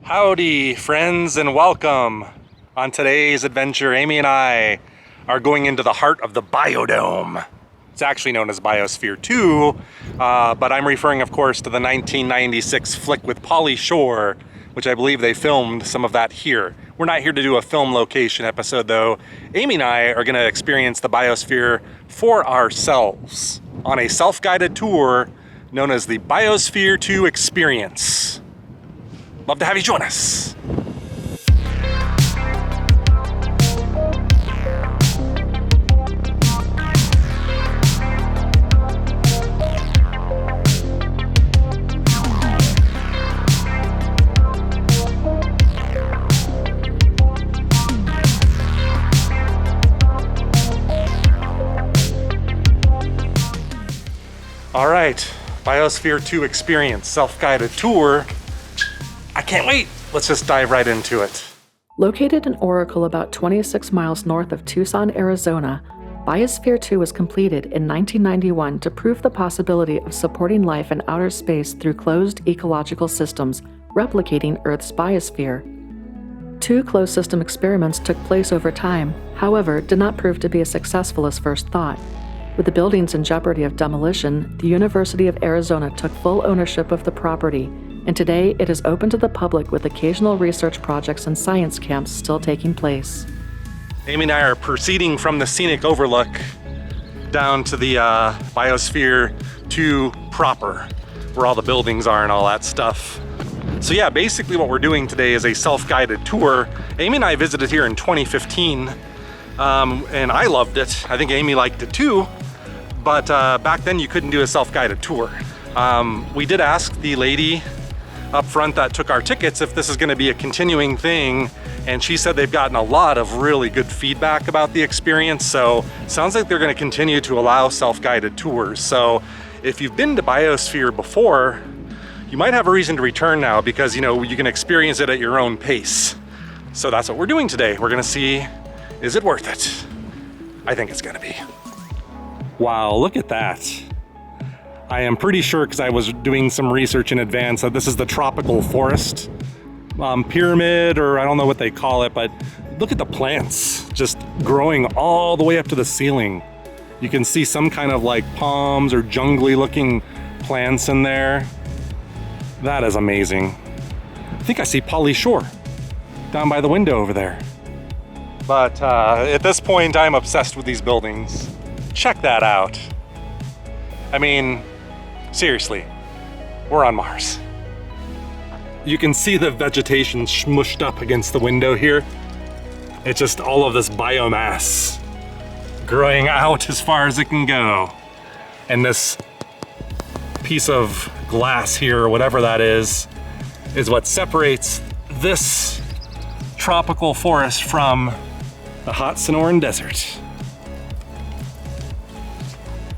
Howdy, friends, and welcome. On today's adventure, Amy and I are going into the heart of the Biodome. It's actually known as Biosphere 2, but I'm referring, of course, to the 1996 flick with Pauly Shore, which I believe they filmed some of that here. We're not here to do a film location episode, though. Amy and I are going to experience the Biosphere for ourselves on a self-guided tour known as the Biosphere 2 Experience. Love to have you join us. All right, Biosphere 2 Experience, self-guided tour. I can't wait. Let's just dive right into it. Located in Oracle about 26 miles north of Tucson, Arizona, Biosphere 2 was completed in 1991 to prove the possibility of supporting life in outer space through closed ecological systems replicating Earth's biosphere. 2 closed system experiments took place over time, however, did not prove to be as successful as first thought. With the buildings in jeopardy of demolition, the University of Arizona took full ownership of the property, and today it is open to the public with occasional research projects and science camps still taking place. Amy and I are proceeding from the scenic overlook down to the Biosphere 2 proper, where all the buildings are and all that stuff. So yeah, basically what we're doing today is a self-guided tour. Amy and I visited here in 2015, and I loved it. I think Amy liked it too, but back then you couldn't do a self-guided tour. We did ask the lady up front that took our tickets if this is going to be a continuing thing, and she said they've gotten a lot of really good feedback about the experience, so sounds like they're going to continue to allow self-guided tours. So if you've been to Biosphere before, you might have a reason to return now, because you can experience it at your own pace. So that's what we're doing today. We're going to see, is it worth it? I think it's going to be. Wow, look at that. I am pretty sure, because I was doing some research in advance, that this is the tropical forest pyramid, or I don't know what they call it, but look at the plants just growing all the way up to the ceiling. You can see some kind of like palms or jungly looking plants in there. That is amazing. I think I see Pauly Shore down by the window over there. But at this point, I'm obsessed with these buildings. Check that out. I mean, seriously, we're on Mars. You can see the vegetation smushed up against the window here. It's just all of this biomass growing out as far as it can go. And this piece of glass here, or whatever that is what separates this tropical forest from the hot Sonoran Desert.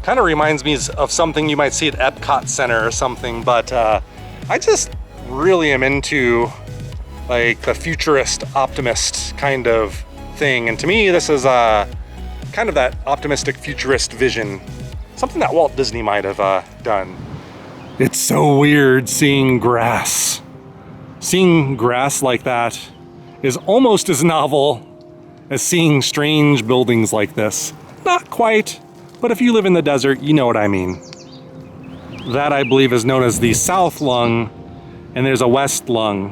Kind of reminds me of something you might see at Epcot Center or something, but I just really am into like the futurist optimist kind of thing, and to me this is kind of that optimistic futurist vision, something that Walt Disney might have done. It's so weird seeing grass. Seeing grass like that is almost as novel as seeing strange buildings like this. Not quite. But if you live in the desert, you know what I mean. That, I believe, is known as the south lung, and there's a west lung,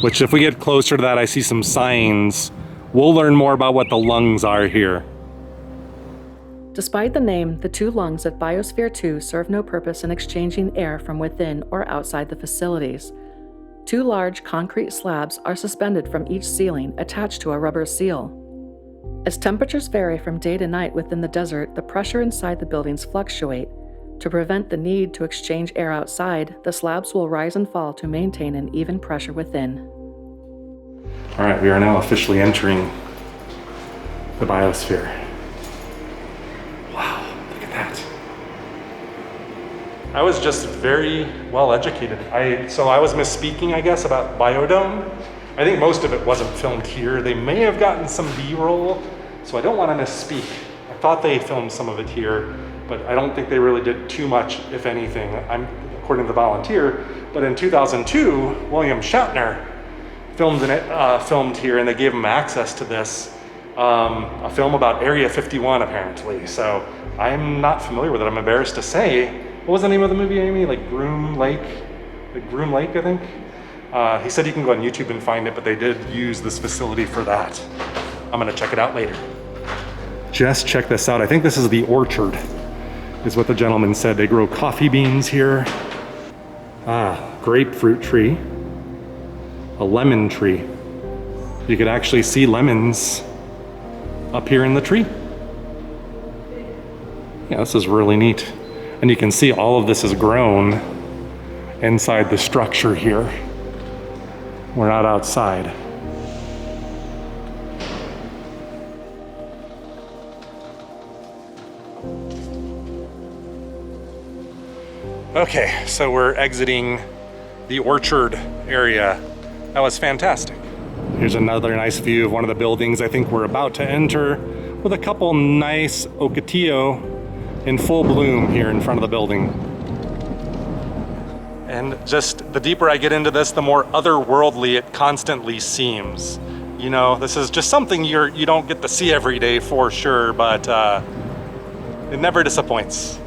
which if we get closer to that, I see some signs. We'll learn more about what the lungs are here. Despite the name, the 2 lungs at Biosphere 2 serve no purpose in exchanging air from within or outside the facilities. 2 large concrete slabs are suspended from each ceiling, attached to a rubber seal. As temperatures vary from day to night within the desert, the pressure inside the buildings fluctuate. To prevent the need to exchange air outside, the slabs will rise and fall to maintain an even pressure within. All right, we are now officially entering the Biosphere. Wow, look at that. I was just very well educated. So I was misspeaking, I guess, about Biodome. I think most of it wasn't filmed here. They may have gotten some B-roll, so I don't want to misspeak. I thought they filmed some of it here, but I don't think they really did too much, if anything. according to the Volunteer. But in 2002, William Shatner filmed here, and they gave him access to this, a film about Area 51 apparently. So I'm not familiar with it, I'm embarrassed to say. What was the name of the movie, Amy? Like Groom Lake, I think? He said you can go on YouTube and find it, but they did use this facility for that. I'm gonna check it out later. Just check this out. I think this is the orchard, is what the gentleman said. They grow coffee beans here. Grapefruit tree, a lemon tree. You could actually see lemons up here in the tree. Yeah, this is really neat. And you can see all of this is grown inside the structure here. We're not outside. Okay, so we're exiting the orchard area. That was fantastic. Here's another nice view of one of the buildings I think we're about to enter, with a couple nice ocotillo in full bloom here in front of the building. And just the deeper I get into this, the more otherworldly it constantly seems. You know, this is just something you don't get to see every day for sure, but it never disappoints.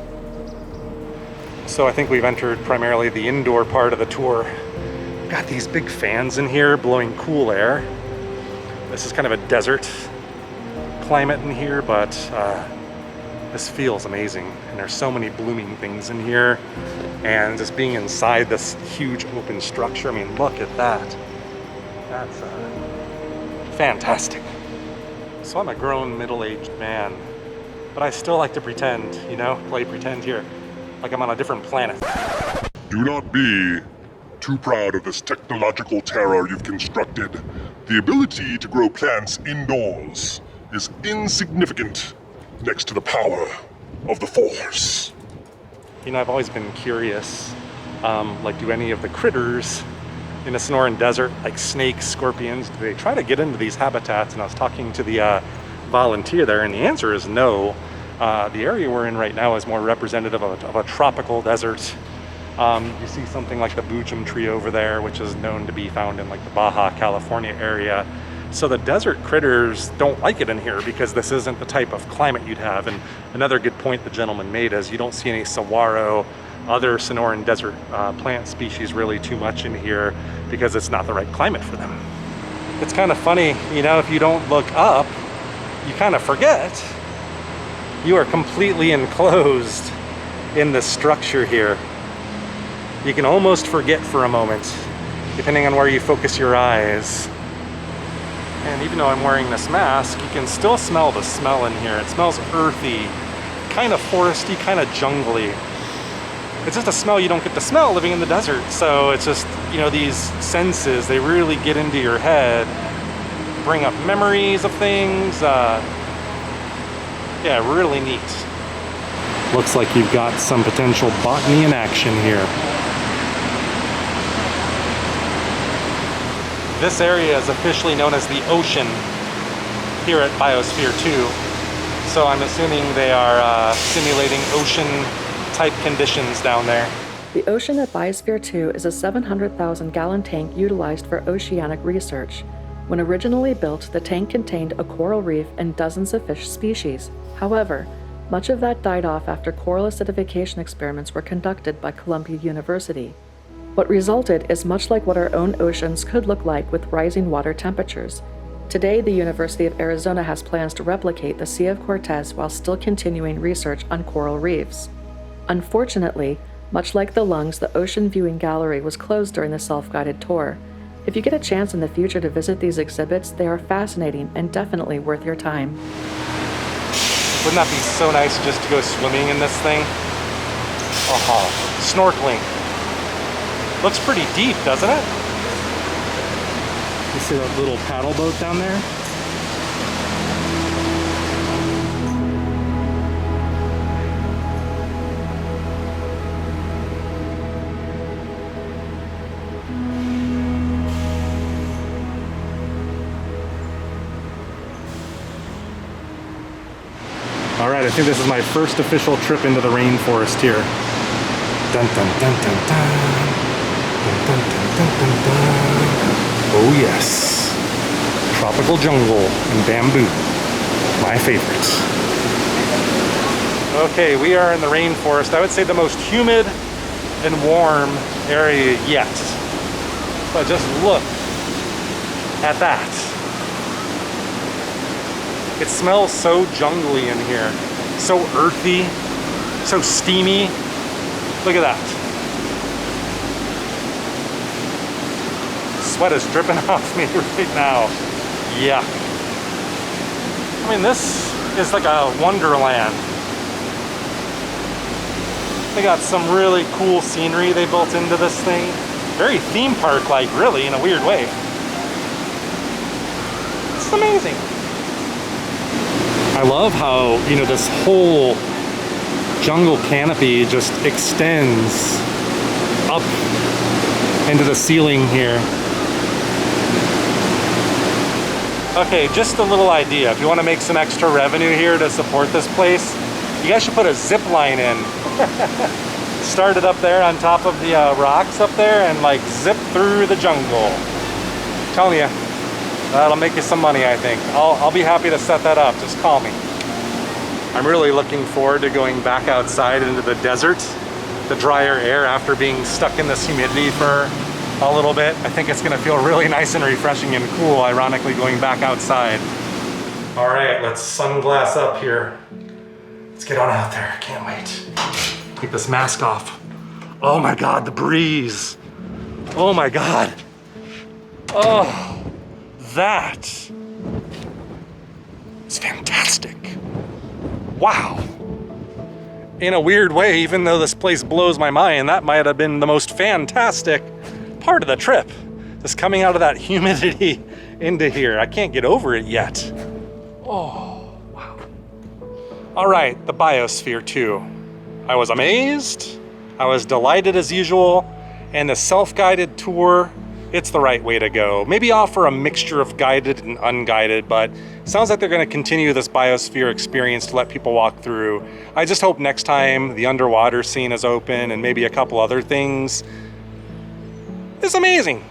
So I think we've entered primarily the indoor part of the tour. Got these big fans in here blowing cool air. This is kind of a desert climate in here, but this feels amazing. And there's so many blooming things in here. And just being inside this huge open structure, I mean, look at that. That's fantastic. So I'm a grown middle-aged man, but I still like to pretend, you know, play pretend here, like I'm on a different planet. Do not be too proud of this technological terror you've constructed. The ability to grow plants indoors is insignificant next to the power of the Force. You know, I've always been curious, like, do any of the critters in the Sonoran Desert, like snakes, scorpions, do they try to get into these habitats? And I was talking to the volunteer there, and the answer is no. The area we're in right now is more representative of a tropical desert. You see something like the boojum tree over there, which is known to be found in like the Baja California area. So the desert critters don't like it in here because this isn't the type of climate you'd have. And another good point the gentleman made is you don't see any saguaro, other Sonoran desert plant species really too much in here because it's not the right climate for them. It's kind of funny, you know, if you don't look up, you kind of forget. You are completely enclosed in this structure here. You can almost forget for a moment, depending on where you focus your eyes. And even though I'm wearing this mask, you can still smell the smell in here. It smells earthy, kind of foresty, kind of jungly. It's just a smell you don't get to smell living in the desert. So it's just, you know, these senses, they really get into your head, bring up memories of things. Yeah, really neat. Looks like you've got some potential botany in action here. This area is officially known as the ocean here at Biosphere 2. So I'm assuming they are simulating ocean-type conditions down there. The ocean at Biosphere 2 is a 700,000-gallon tank utilized for oceanic research. When originally built, the tank contained a coral reef and dozens of fish species. However, much of that died off after coral acidification experiments were conducted by Columbia University. What resulted is much like what our own oceans could look like with rising water temperatures. Today, the University of Arizona has plans to replicate the Sea of Cortez while still continuing research on coral reefs. Unfortunately, much like the lungs, the Ocean Viewing Gallery was closed during the self-guided tour. If you get a chance in the future to visit these exhibits, they are fascinating and definitely worth your time. Wouldn't that be so nice just to go swimming in this thing? Snorkeling. Looks pretty deep, doesn't it? You see that little paddle boat down there? All right, I think this is my first official trip into the rainforest here. Dun, dun, dun, dun, dun. Dun, dun, dun, dun, dun, dun. Oh yes. Tropical jungle and bamboo. My favorites. Okay, we are in the rainforest. I would say the most humid and warm area yet. But just look at that. It smells so jungly in here. So earthy, so steamy. Look at that. Sweat is dripping off me right now. Yeah. I mean, this is like a wonderland. They got some really cool scenery they built into this thing. Very theme park-like, really, in a weird way. It's amazing. I love how, you know, this whole jungle canopy just extends up into the ceiling here. Okay, just a little idea. If you want to make some extra revenue here to support this place, you guys should put a zip line in. Start it up there on top of the rocks up there and like zip through the jungle. I'm telling you, that'll make you some money, I think. I'll be happy to set that up. Just call me. I'm really looking forward to going back outside into the desert, the drier air after being stuck in this humidity for a little bit. I think it's gonna feel really nice and refreshing and cool, ironically, going back outside. All right, let's sunglass up here. Let's get on out there, can't wait. Take this mask off. Oh my God, the breeze. Oh my God. Oh, that is fantastic. Wow. In a weird way, even though this place blows my mind, that might have been the most fantastic part of the trip. Just coming out of that humidity into here. I can't get over it yet. Oh, wow. All right, the Biosphere 2. I was amazed, I was delighted as usual, and the self-guided tour, it's the right way to go. Maybe offer a mixture of guided and unguided, but it sounds like they're gonna continue this Biosphere experience to let people walk through. I just hope next time the underwater scene is open and maybe a couple other things. It's amazing.